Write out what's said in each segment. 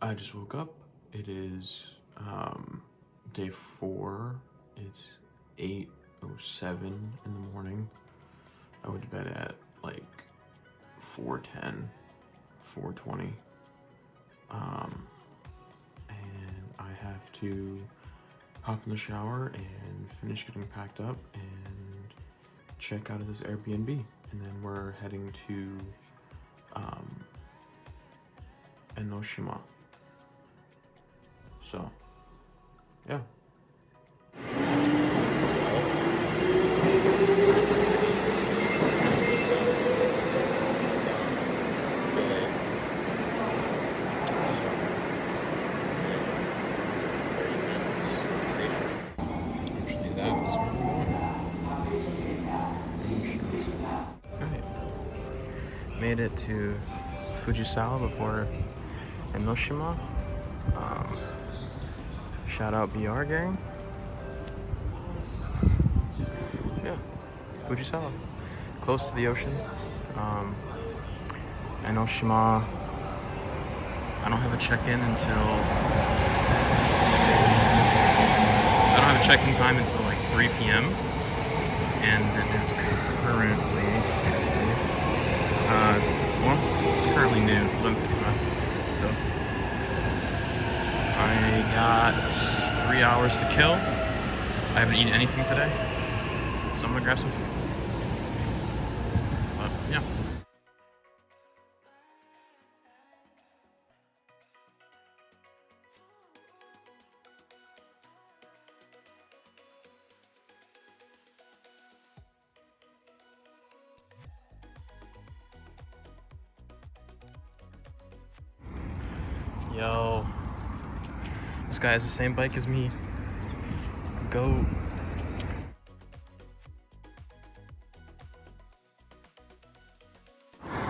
I just woke up. It is day 4. It's 8:07 in the morning. I went to bed at like 4:10, 4:20. And I have to hop in the shower and finish getting packed up and check out of this Airbnb. And then we're heading to Enoshima. So, yeah. Actually, that was where we were. Alright. Made it to Fujisawa before Enoshima. Shout out BR gang. Yeah, Fujisawa, close to the ocean. Enoshima, I don't have a check-in check-in time until like 3 p.m. And it is currently, it's currently noon, 11:55. So I got 3 hours to kill. I haven't eaten anything today, so I'm gonna grab some food. But yeah. Yo, this guy has the same bike as me. Go.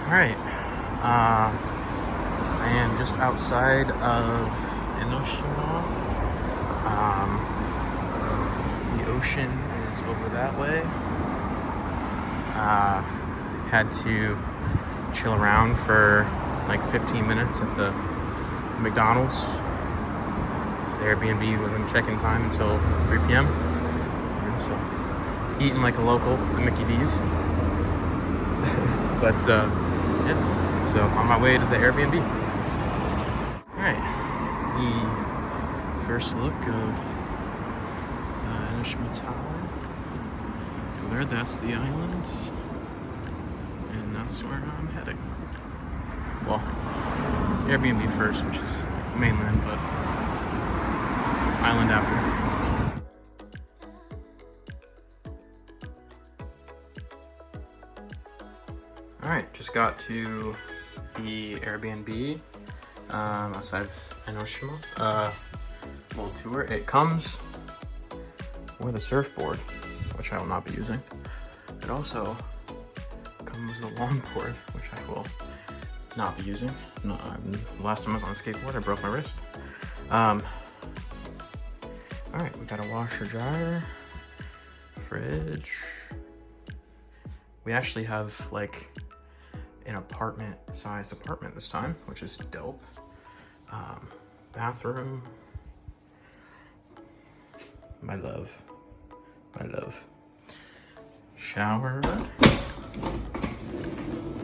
Alright, I am just outside of Enoshima. The ocean is over that way. Had to chill around for like 15 minutes at the McDonald's. The Airbnb wasn't check-in time until 3 p.m. So eating like a local at Mickey D's. But yeah, so on my way to the Airbnb. Alright, the first look of Enoshima Tower. There, that's the island. And that's where I'm heading. Well, Airbnb first, which is mainland, but island after. Alright, just got to the Airbnb outside of Enoshima. Little tour. It comes with a surfboard, which I will not be using. It also comes with a longboard, which I will not be using. No, last time I was on a skateboard, I broke my wrist. Alright, we got a washer dryer, fridge. We actually have like an sized apartment this time, which is dope. Bathroom. My love. Shower.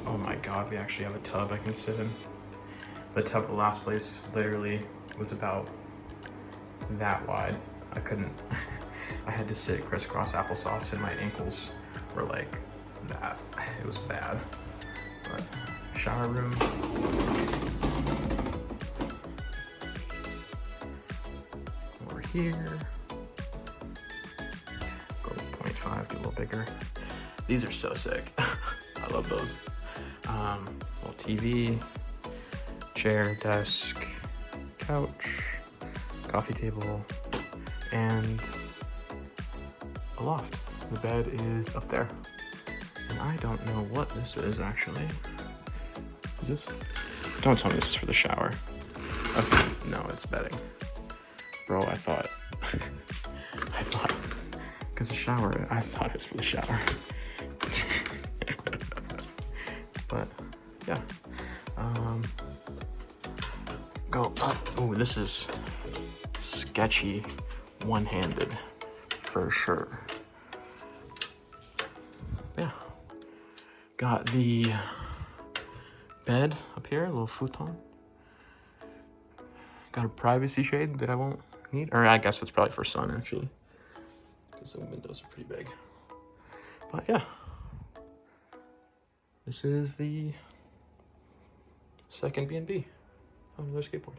Oh my god, we actually have a tub I can sit in. The tub at the last place literally was about that wide. I couldn't, I had to sit crisscross applesauce and my ankles were like that. It was bad. But shower room. Over here. Go 0.5, get a little bigger. These are so sick. I love those. Little TV, chair, desk, couch, coffee table, and a loft. The bed is up there. And I don't know what this is actually. Is this? Don't tell me this is for the shower. Okay, no, it's bedding. Bro, I thought, because the shower, I thought it was for the shower. But, yeah. go up. Oh, this is sketchy one-handed for sure. Yeah. Got the bed up here, a little futon. Got a privacy shade that I won't need. Or I guess it's probably for sun, actually, because the windows are pretty big. But yeah. This is the second B&B on another skateboard.